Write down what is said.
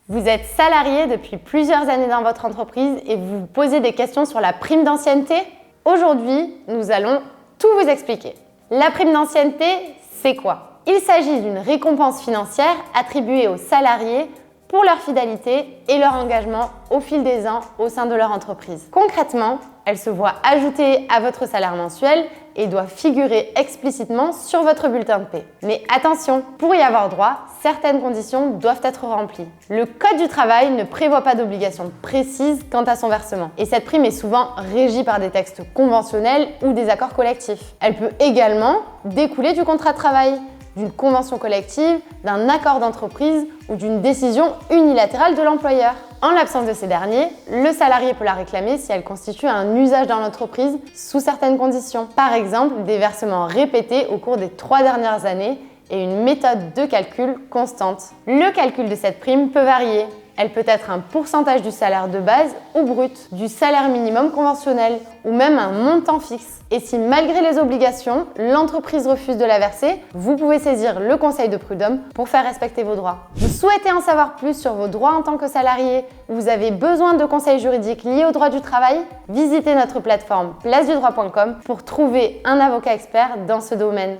Vous êtes salarié depuis plusieurs années dans votre entreprise et vous vous posez des questions sur la prime d'ancienneté? Aujourd'hui, nous allons tout vous expliquer. La prime d'ancienneté, c'est quoi? Il s'agit d'une récompense financière attribuée aux salariés pour leur fidélité et leur engagement au fil des ans au sein de leur entreprise. Concrètement, elle se voit ajoutée à votre salaire mensuel et doit figurer explicitement sur votre bulletin de paie. Mais attention, pour y avoir droit, certaines conditions doivent être remplies. Le Code du travail ne prévoit pas d'obligation précise quant à son versement. Et cette prime est souvent régie par des textes conventionnels ou des accords collectifs. Elle peut également découler du contrat de travail, d'une convention collective, d'un accord d'entreprise ou d'une décision unilatérale de l'employeur. En l'absence de ces derniers, le salarié peut la réclamer si elle constitue un usage dans l'entreprise sous certaines conditions. Par exemple, des versements répétés au cours des 3 dernières années et une méthode de calcul constante. Le calcul de cette prime peut varier. Elle peut être un pourcentage du salaire de base ou brut, du salaire minimum conventionnel ou même un montant fixe. Et si malgré les obligations, l'entreprise refuse de la verser, vous pouvez saisir le conseil de prud'homme pour faire respecter vos droits. Vous souhaitez en savoir plus sur vos droits en tant que salarié ou vous avez besoin de conseils juridiques liés au droit du travail? Visitez notre plateforme placedudroit.com pour trouver un avocat expert dans ce domaine.